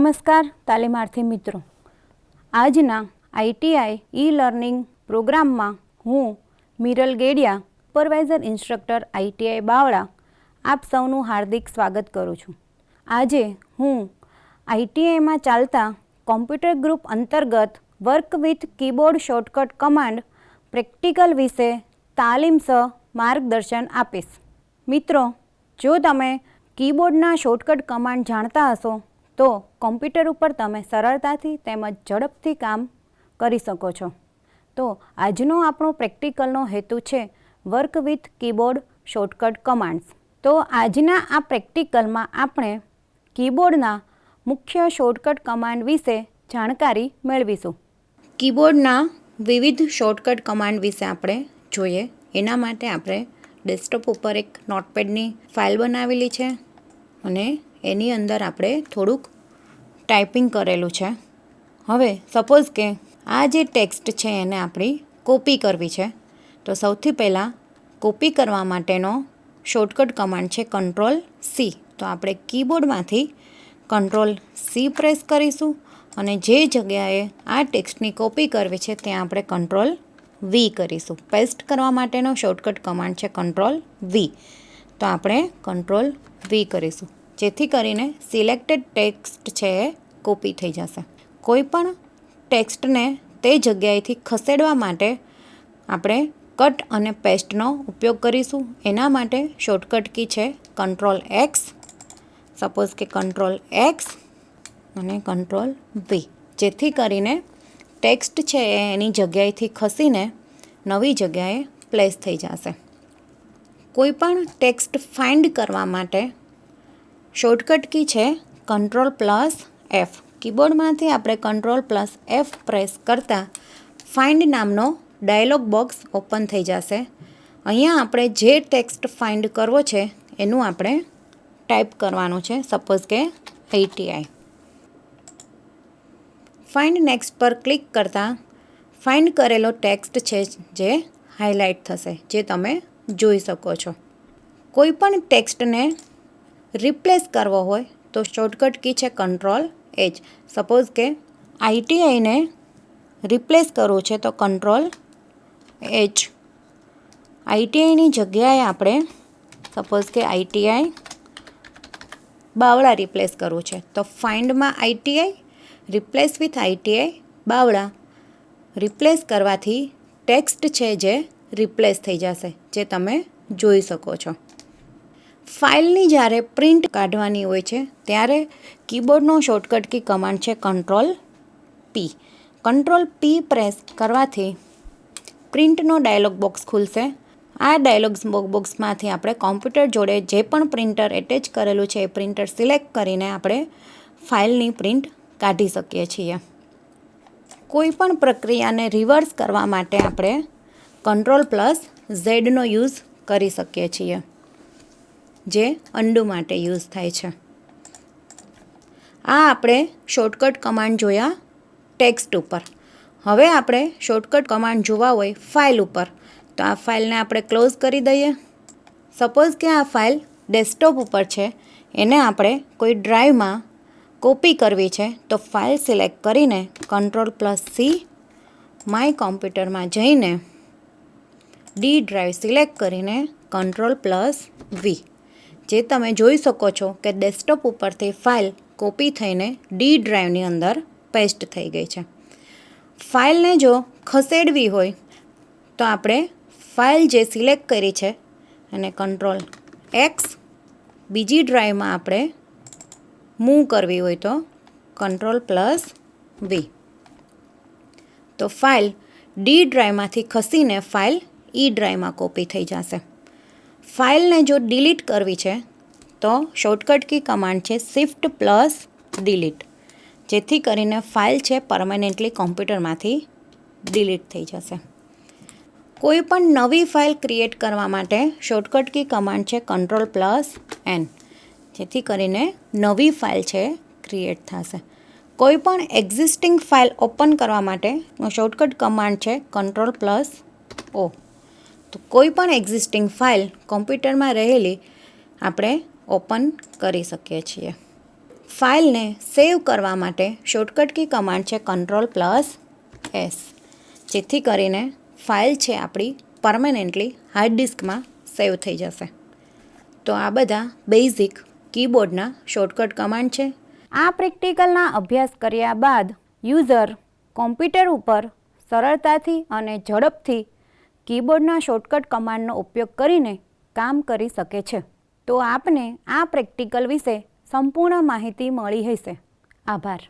નમસ્કાર તાલીમાર્થી મિત્રો, આજના આઈટીઆઈ ઈ લર્નિંગ પ્રોગ્રામમાં હું Miral Gediya, supervisor instructor ITI Bavla, આપ સૌનું હાર્દિક સ્વાગત કરું છું. આજે હું આઈટીઆઈમાં ચાલતા કોમ્પ્યુટર ગ્રુપ અંતર્ગત work with keyboard shortcut command practical વિશે તાલીમસહ માર્ગદર્શન આપીશ. મિત્રો, જો તમે કીબોર્ડના શોર્ટકટ કમાન્ડ જાણતા હશો તો કોમ્પ્યુટર ઉપર તમે સરળતાથી તેમજ ઝડપથી કામ કરી શકો છો. તો આજનો આપણો પ્રેક્ટિકલનો હેતુ છે work with keyboard shortcut commands. તો આજના આ પ્રેક્ટિકલમાં આપણે કીબોર્ડના મુખ્ય શોર્ટકટ કમાન્ડ વિશે જાણકારી મેળવીશું. કીબોર્ડના વિવિધ શોર્ટકટ કમાન્ડ વિશે આપણે જોઈએ. એના માટે આપણે ડેસ્કટોપ ઉપર એક નોટપેડની ફાઇલ બનાવેલી છે અને એની અંદર આપણે થોડુંક ટાઈપિંગ કરેલું છે. હવે સપોઝ કે આ જે ટેક્સ્ટ છે એને આપણી કોપી કરવી છે, તો સૌથી પહેલાં કોપી કરવા માટેનો શોર્ટકટ કમાન્ડ છે Ctrl+C. તો આપણે કીબોર્ડમાંથી Ctrl+C પ્રેસ કરીશું અને જે જગ્યાએ આ ટેક્સ્ટની કોપી કરવી છે ત્યાં આપણે Ctrl+V કરીશું. પેસ્ટ કરવા માટેનો શોર્ટકટ કમાન્ડ છે Ctrl+V. તો આપણે Ctrl+V કરીશું, જેથી કરીને સિલેક્ટેડ ટેક્સ્ટ છે એ કોપી થઈ જશે. કોઈ પણ ટેક્સ્ટને તે જગ્યાએથી ખસેડવા માટે આપણે કટ અને પેસ્ટનો ઉપયોગ કરીશું. એના માટે શોર્ટકટ કી છે Ctrl+X. સપોઝ કે Ctrl+X અને Ctrl+V, જેથી કરીને ટેક્સ્ટ છે એ એની જગ્યાએથી ખસીને નવી જગ્યાએ પ્લેસ થઈ જશે. કોઈ પણ ટેક્સ્ટ ફાઇન્ડ કરવા માટે શોર્ટકટ કી છે Ctrl+F. કીબોર્ડમાંથી આપણે Ctrl+F પ્રેસ કરતાં ફાઇન્ડ નામનો ડાયલોગ બોક્સ ઓપન થઈ જશે. અહીંયા આપણે જે ટેક્સ્ટ ફાઇન્ડ કરવો છે એનું આપણે ટાઈપ કરવાનું છે. સપોઝ કે આઈટીઆઈ. ફાઇન્ડ નેક્સ્ટ પર ક્લિક કરતાં ફાઇન્ડ કરેલો ટેક્સ્ટ છે જે હાઇલાઇટ થશે, જે તમે જોઈ શકો છો. કોઈ પણ ટેક્સ્ટને રિપ્લેસ કરવો હોય તો શોર્ટકટ કી છે Ctrl+H. સપોઝ કે આઈટીઆઈને રિપ્લેસ કરવું છે તો Ctrl+H. આઈટીઆઈની જગ્યાએ આપણે સપોઝ કે આઈટીઆઈ બાવળા રિપ્લેસ કરવું છે તો ફાઇન્ડમાં ITI, replace with ITI Bavla replace કરવાથી ટેક્સ્ટ છે જે રિપ્લેસ થઈ જશે, જે તમે જોઈ શકો છો. ફાઇલની જ્યારે પ્રિન્ટ કાઢવાની હોય છે ત્યારે કીબોર્ડનો શોર્ટકટ કી કમાન્ડ છે Ctrl+P. Ctrl+P પ્રેસ કરવાથી પ્રિન્ટનો ડાયલોગ બોક્સ ખુલશે. આ ડાયલોગ બોક્સમાંથી આપણે કોમ્પ્યુટર જોડે જે પણ પ્રિન્ટર એટેચ કરેલું છે એ પ્રિન્ટર સિલેક્ટ કરીને આપણે ફાઇલની પ્રિન્ટ કાઢી શકીએ છીએ. કોઈ પણ પ્રક્રિયાને રિવર્સ કરવા માટે આપણે Ctrl+Z નો યુઝ કરી શકીએ છીએ, જે અન્ડુ માટે યુઝ થાય છે. આ આપણે શોર્ટકટ કમાન્ડ જોયા ટેક્સ્ટ ઉપર. હવે આપણે શોર્ટકટ કમાન્ડ જોવા હોય ફાઇલ ઉપર, તો આ ફાઇલને આપણે ક્લોઝ કરી દઈએ. સપોઝ કે આ ફાઇલ ડેસ્કટોપ ઉપર છે, એને આપણે કોઈ ડ્રાઈવમાં કોપી કરવી છે તો ફાઇલ સિલેક્ટ કરીને Ctrl+C, માય કોમ્પ્યુટરમાં જઈને ડી ડ્રાઈવ સિલેક્ટ કરીને Ctrl+V. જે તમે જોઈ શકો છો કે ડેસ્કટોપ ઉપરથી ફાઇલ કોપી થઈને ડી ડ્રાઈવની અંદર પેસ્ટ થઈ ગઈ છે. ફાઇલને જો ખસેડવી હોય તો આપણે ફાઇલ જે સિલેક્ટ કરી છે અને Ctrl+X, બીજી ડ્રાઈવમાં આપણે મૂવ કરવી હોય તો Ctrl+V. તો ફાઇલ ડી ડ્રાઈવમાંથી ખસીને ફાઇલ ઈ ડ્રાઈવમાં કોપી થઈ જશે. ફાઇલને જો ડિલીટ કરવી છે તો શોર્ટકટ કી કમાન્ડ છે Shift+Delete, જેથી કરીને ફાઇલ છે પરમેનન્ટલી કોમ્પ્યુટરમાંથી ડિલીટ થઈ જશે. કોઈ પણ નવી ફાઇલ ક્રિએટ કરવા માટે શોર્ટકટ કી કમાન્ડ છે Ctrl+N, જેથી કરીને નવી ફાઇલ છે ક્રિએટ થશે. કોઈ પણ એક્ઝિસ્ટિંગ ફાઇલ ઓપન કરવા માટે શોર્ટકટ કમાન્ડ છે Ctrl+O. તો કોઈ પણ એક્ઝિસ્ટિંગ ફાઇલ કોમ્પ્યુટરમાં રહેલી આપણે ઓપન કરી શકીએ છીએ. ફાઇલને સેવ કરવા માટે શોર્ટકટ કી કમાન્ડ છે Ctrl+S, જેથી કરીને ફાઇલ છે આપણી પરમેનન્ટલી હાર્ડ ડિસ્કમાં સેવ થઈ જશે. તો આ બધા બેઝિક કીબોર્ડના શોર્ટકટ કમાન્ડ છે. આ પ્રેક્ટિકલના અભ્યાસ કર્યા બાદ યુઝર કોમ્પ્યુટર ઉપર સરળતાથી અને ઝડપથી કીબોર્ડના શોર્ટકટ કમાન્ડનો ઉપયોગ કરીને કામ કરી શકે છે. તો આપને આ પ્રેક્ટિકલ વિશે સંપૂર્ણ માહિતી મળી હશે. આભાર.